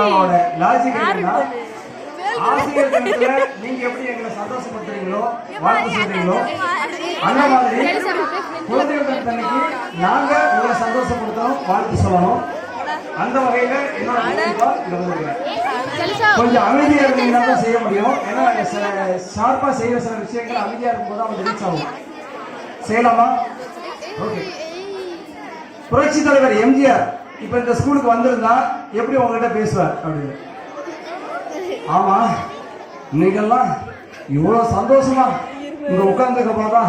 அவங்களோட லாஜிக் என்னன்னா, ஆசிரியர் தினத்துல நீங்க எப்படி எங்களை சந்தோஷப்படுத்துறீங்களோ வாழ்த்து சொல்றீங்களோ அந்த மாதிரி குழந்தைகள் தினத்தன்னைக்கு நாங்க உங்களை சந்தோஷப்படுத்தணும் வாழ்த்து சொல்லணும். அந்த வகையில என்னோட கொஞ்சம் அமைதியா இருந்தீங்கன்னா தான் செய்ய முடியும். ஏன்னா ஷார்ப்பா செய்யற சில விஷயங்கள் அமைதியா இருக்கும்போது அவங்க ரீச் ஆகும். செய்யலாமா? ஓகே. புரட்சி தலைவர் எம்ஜிஆர் இப்ப இந்த ஸ்கூலுக்கு வந்திருந்தா எப்படி உங்ககிட்ட பேசுவார் அப்படின்னு? ஆமா, இன்னைக்கெல்லாம் இவ்வளவு சந்தோஷமா இங்க உட்கார்ந்துக்க போதா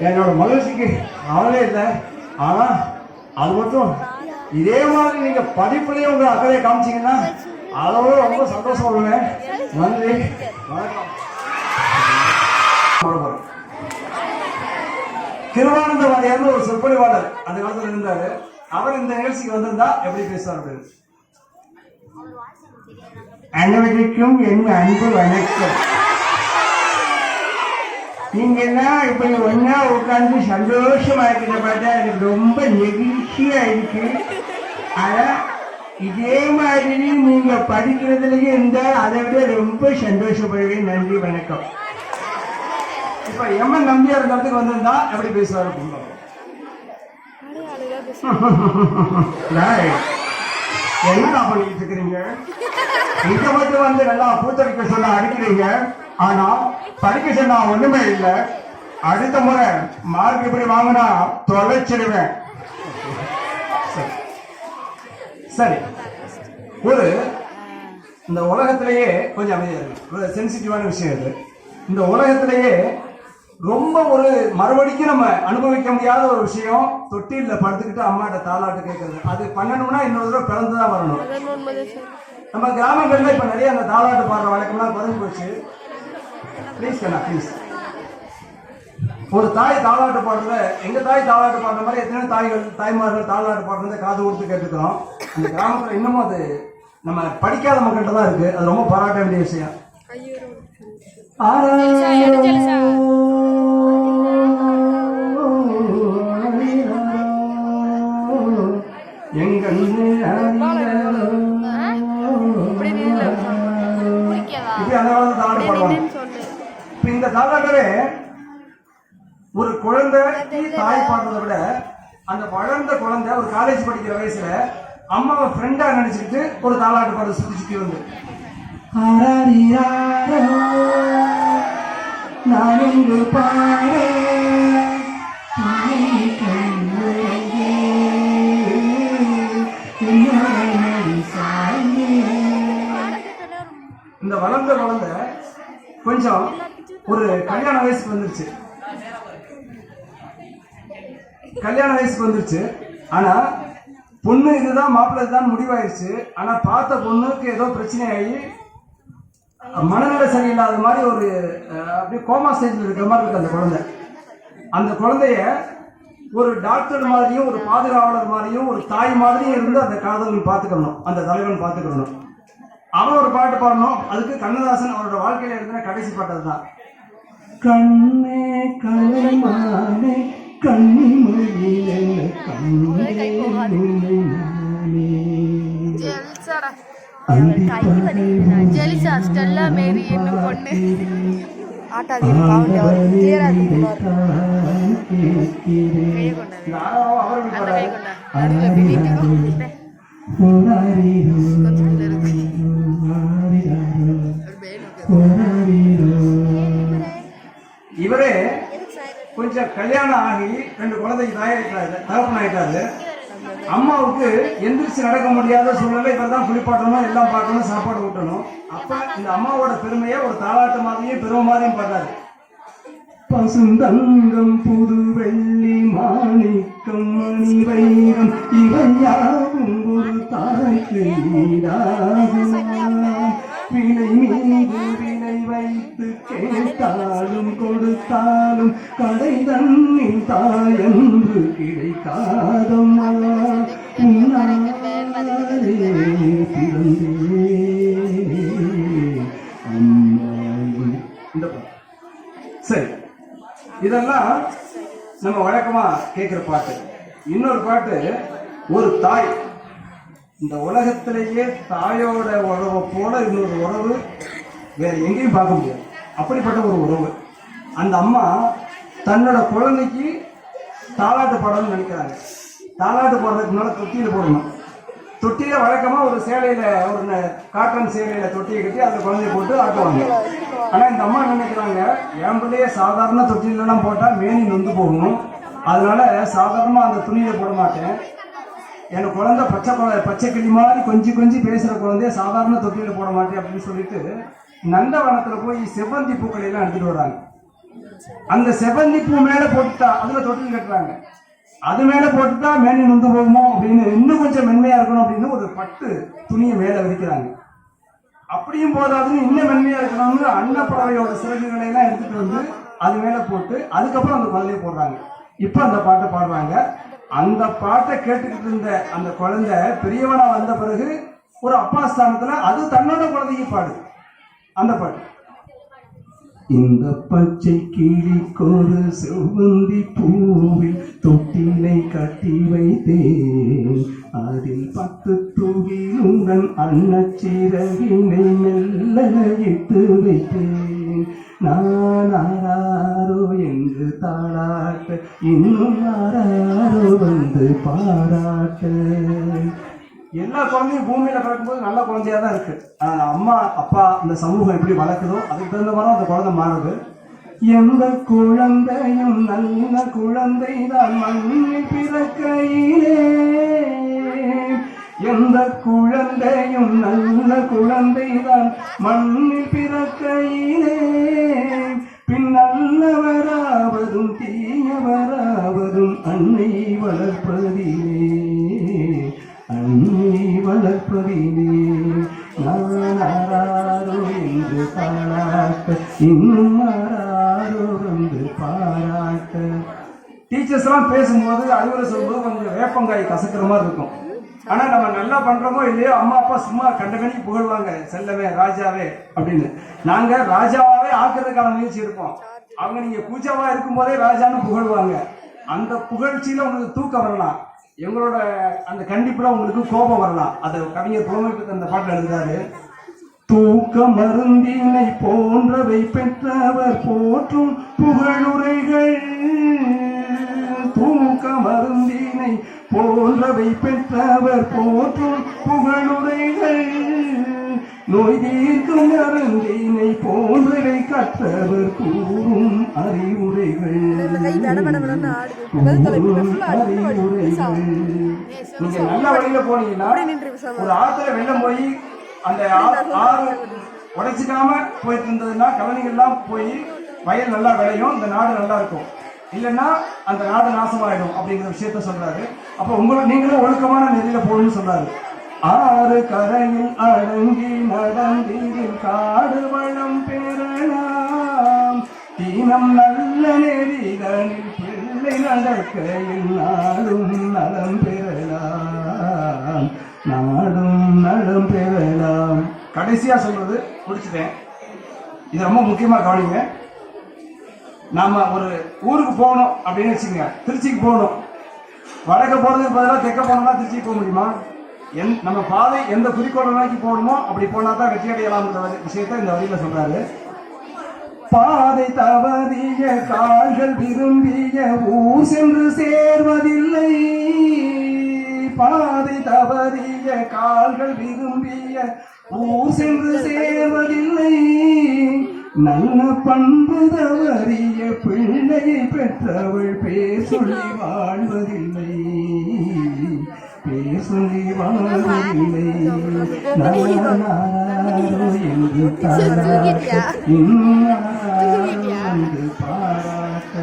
என்னோட மகிழ்ச்சிக்கு அவனே இல்லை. ஆனா அது மட்டும் இதே மாதிரி நீங்க படிப்புலயே உங்க அக்கறையை காமிச்சீங்கன்னா அதோட ரொம்ப சந்தோஷம் வருவேன். நன்றி, வணக்கம். திருவானந்த வாரியார்னு ஒரு சொற்பொழிவாளர் அந்த காலத்துல இருந்தாரு. அவர் இந்த நிகழ்ச்சிக்கு வந்திருந்தா எப்படி பேசுவார்? அனைவருக்கும் என் அன்பு வணக்கம். நீங்க எல்லாம் இப்படி ஒன்னா உட்காந்து சந்தோஷமா இருக்கிறத பார்த்தா எனக்கு ரொம்ப நெகிழ்ச்சியா இருக்கு. ஆனா இதே மாதிரி நீங்க படிக்கிறதுலயே இருந்தா அதை விட ரொம்ப சந்தோஷப்படுவேன். நன்றி, வணக்கம். இப்ப எம்என் நம்பியார் இடத்துக்கு வந்திருந்தா எப்படி பேசுவாரு? என்னடா பண்ணிட்டு இருக்கிறீங்க? இங்க மட்டும் வந்து நல்லா பூத்தடிக்க சொன்னா அடிக்கிறீங்க, ஆனா படிக்க சொன்னா ஒண்ணுமே இல்லை. அடுத்த முறை மார்க் இப்படி வாங்கினா தொலைச்சிடுவேன். சரி, ஒரு இந்த உலகத்திலேயே கொஞ்சம் அமைதியா இருக்கு, ஒரு சென்சிட்டிவான விஷயம் இது. இந்த உலகத்திலேயே ரொம்ப ஒரு மறுபடிக்கும் நம்ம அனுபவிக்க முடியாத ஒரு விஷயம் தொட்டில படுத்துக்கிட்டு அம்மாட்ட தாளாட்டு கேட்கறது. அது பண்ணணும்னா இன்னொரு தடவை பிறந்துதான் வரணும். நம்ம கிராமங்கள்ல இப்ப நிறைய அந்த தாளாட்டு பாடுற வழக்கம்லாம் குறைஞ்சு போச்சு. ப்ளீஸ் கண்ணா, ப்ளீஸ். ஒரு தாய் தாளாட்டு பாடுறத, எங்க தாய் தாளாட்டு பாடுற மாதிரி எத்தனை தாய்மார்கள் தாளாட்டு பாடுறத காது கொடுத்து கேட்டுக்கிறோம். அந்த கிராமத்துல இன்னமும் அது நம்ம படிக்காத மக்கள்கிட்ட தான் இருக்கு. அது ரொம்ப பாராட்ட வேண்டிய விஷயம். எங்க இந்த தாளாட்டவே ஒரு குழந்தை தாய் பாடுறதை விட அந்த வளர்ந்த குழந்தை ஒரு காலேஜ் படிக்கிற வயசுல அம்மாவை ஃப்ரெண்டா நினைச்சுக்கிட்டு ஒரு தாளாட்டு பாட சுத்தி சுத்தி வந்து நான் இங்கு பாடு இந்த வளர்ந்த குழந்தை கொஞ்சம் ஒரு கல்யாண வயசுக்கு வந்துருச்சு. ஆனா பொண்ணு இதுதான் மாப்பிள்ளை தான் முடிவாயிருச்சு. ஆனா பார்த்த பொண்ணுக்கு ஏதோ பிரச்சனை ஆகி மனநிலை சரியில்லாத மாதிரி ஒரு அப்படியே கோமா ஸ்டேஜ்ல இருக்கிற மாதிரி இருக்கு அந்த குழந்தை. அந்த குழந்தைய ஒரு டாக்டர் மாதிரியும் ஒரு பாதுகாவலர் மாதிரியும் ஒரு தாய் மாதிரியும் இருந்து அந்த காதலன் பார்த்துக்கணும், அந்த தலைவன் பார்த்துக்கணும். அவன் ஒரு பாட்டு பாடணும். அதுக்கு கண்ணதாசன் அவரோட வாழ்க்கையில இருக்கிற கடைசி பாட்டு தான். கண்ணே கலைமானே கண்ணிமொழியிலே ஜெலிசா ஸ்டெல்லா மேரி என்ன பொண்ணு இவரே கொஞ்சம் கல்யாணம் ஆகி 2 குழந்தைக்கு தகப்பனாயிட்டாரு. அம்மாவுக்கு எந்திரிச்சு நடக்க முடியாத சூழ்நிலை. இவர் தான் குளிப்பாட்டணும், எல்லாம் பார்க்கணும், சாப்பாடு ஊட்டணும். அப்ப இந்த அம்மாவோட பெருமையை ஒரு தாளாட்டு மாதிரியும் பெருமை மாதிரியும் பாடுறாரு. பசுந்தங்கம் புது வெள்ளி மாணிக்கம் மணி வைரம் இவையாவும் ஒரு தாய்க்கு வினை மீது வினை வைத்து கேட்டாலும் கொடுத்தாலும் கடை தன்னின் தாயன்று கிடைக்காதம்மா சரி, இதெல்லாம் நம்ம வழக்கமா கேட்கிற பாட்டு. இன்னொரு பாட்டு, ஒரு தாய் இந்த உலகத்திலேயே தாயோட உறவை போல இன்னொரு உறவு வேற எங்கேயும் பார்க்க முடியாது. அப்படிப்பட்ட ஒரு உறவு. அந்த அம்மா தன்னோட குழந்தைக்கு தாலாட்டு பாடணும்னு நினைக்கிறாங்க. தாலாட்டு போடுறதுக்கு முன்னால தொட்டியில் போடணும். தொட்டியில வழக்கமா ஒரு சேலையில, ஒரு காட்டன் சேலையில தொட்டியை கட்டி அதில் குழந்தைய போட்டு ஆட்டுவாங்க. ஆனா இந்த அம்மா நினைக்கிறாங்க, என் பிள்ளைய சாதாரண தொட்டிலாம் போட்டா மேனி நொந்து போகணும், அதனால சாதாரணமா அந்த துணியில போட மாட்டேன். என் குழந்தை பச்சை கிளி மாதிரி கொஞ்சி பேசுற குழந்தைய சாதாரண தொட்டியில போட மாட்டேன் அப்படின்னு சொல்லிட்டு நந்தவனத்துல போய் செவ்வந்தி பூக்களை எல்லாம் எடுத்துட்டு வர்றாங்க. அந்த செவ்வந்தி பூ மேல போட்டுட்டா அதுல தொட்டில் கட்டுறாங்க. அது மேல போட்டுட்டா மேனி நொந்து போகுமோ அப்படின்னு, இன்னும் கொஞ்சம் மென்மையா இருக்கணும் அப்படின்னு ஒரு பட்டு துணியை மேல விரிக்கிறாங்க. அப்படியும் போதாதுன்னு இன்னும் மென்மையா இருக்கணும்னு அன்னப்பறவையோட சிறகுகளை எல்லாம் எடுத்துட்டு வந்து அது மேல போட்டு அதுக்கப்புறம் அந்த குழந்தைய போடுறாங்க. இப்ப அந்த பாட்டை பாடுறாங்க. அந்த பாட்டை கேட்டுக்கிட்டு இருந்த அந்த குழந்தை பெரியவனா வந்த பிறகு ஒரு அப்பா ஸ்தானத்துல அது தன்னோட குழந்தைக்கு பாடு அந்த பாட்டு. இந்த பச்சை கிளிக்கொரு செவ்வந்தி பூவில் தொட்டிலை கட்டி வைத்தேன், அதில் 10 துகிலுடன் அன்னச்சிறகினை மெல்ல இட்டு வைத்தேன். நான் ஆராரோ என்று தாளாட்ட, இன்னும் ஆராரோ வந்து பாராட்ட. எல்லா குழந்தையும் பூமியில பிறக்கும்போது நல்ல குழந்தையா தான் இருக்கு. ஆனா அம்மா அப்பா இந்த சமூகம் எப்படி வளர்க்குதோ அதுக்கு தகுந்த மாதிரி அந்த குழந்தை மாறுது. எந்த குழந்தையும் நல்ல குழந்தை தான் மண்ணில் பிறக்கையிலே, எந்த குழந்தையும் நல்ல குழந்தை தான் மண்ணில் பிறக்கையிலே, பின் நல்லவராவதும் தீயவராவதும் அன்னை வளர்ப்பதிலே, அன்னை வளர்ப்பதிலே. நான் ஆராரோ என்று பாராட்ட, இன்னும் ஆராரோ வந்து பாராட்ட. டீச்சர்ஸ் எல்லாம் பேசும்போது அறிவுரை சொல்லும்போது கொஞ்சம் வேப்பங்காய் கசக்கிற மாதிரி இருக்கும். ஆனா நம்ம நல்லா பண்றோமோ இல்லையோ அம்மா அப்பா சும்மா கண்டகணிக்கு புகழ்வாங்க, செல்லவே ராஜாவே அப்படின்னு. நாங்க ராஜாவே ஆக்குறதுக்கான முயற்சி எடுப்போம். அவங்க நீங்க பூஜாவா இருக்கும் போதே ராஜான்னு புகழ்வாங்க. அந்த புகழ்ச்சியில உங்களுக்கு தூக்கம் வரலாம், எங்களோட அந்த கண்டிப்புல உங்களுக்கு கோபம் வரலாம். அது கவிஞர் புலமைக்கு அந்த பாட்டில் எழுதுறாரு. தூக்க மருந்தினை போன்றவை பெற்றவர் போற்றும் புகழுரைகள், தூக்க மருந்தினை போன்றவை பெற்றவர் போற்றும் புகழுரைகள், நோய் தீர்க்கும் மருந்தினை போன்றவை கற்றவர் கூறும் அறிவுரைகள், நீங்க நல்ல வழியில போனீங்கன்னா ஒரு ஆத்துல வெள்ளம் போய் அந்த ஆறு உடைச்சிக்காம போயிட்டு இருந்ததுன்னா கவனிகள்லாம் போய் வயல் நல்லா விளையும், இந்த நாடு நல்லா இருக்கும். இல்லைன்னா அந்த நாடு நாசமாயிடும் அப்படிங்கிற விஷயத்த சொல்றாரு. அப்ப நீங்களும் ஒழுக்கமான நெறியில போகணும்னு சொல்றாரு. ஆறு கரையில் அடங்கி நடந்தீரில் காடு வளம் பெறலாம், தீனம் நல்ல நெறிகளில் பிள்ளை நடக்கையில் நாடும் நலம் பெறலாம், நாடும் நலம் பெறலாம். கடைசியா சொல்றது முடிச்சுட்டேன். இது ரொம்ப முக்கியமா கவனிங்க. நாம ஒரு ஊருக்கு போகணும் அப்படின்னு வச்சுக்கோங்க, திருச்சிக்கு போகணும். வடக்க போறதுக்கு பதிலாக தெற்க போனோம்னா திருச்சிக்கு போக முடியுமா? நம்ம பாதை எந்த குறிக்கோளை நோக்கி போகணுமோ அப்படி போனா தான் வெற்றி அடையலாம்ன்ற விஷயத்த இந்த வழியில சொல்றாரு. பாதை தவறிய கால்கள் விரும்பிய ஊர் சென்று சேர்வதில்லை, பாதை தவறிய கால்கள் விரும்பிய ஊர் சென்று சேர்வதில்லை, நல்ல பண்பு தவறிய பிள்ளையை பெற்றவள் பேர் சொல்லி வாழ்வதில்லை, பேர் சொல்லி வாழ்வதில்லை. நாராரோ என்று பாராட்ட, இன்னும் பாராட்ட.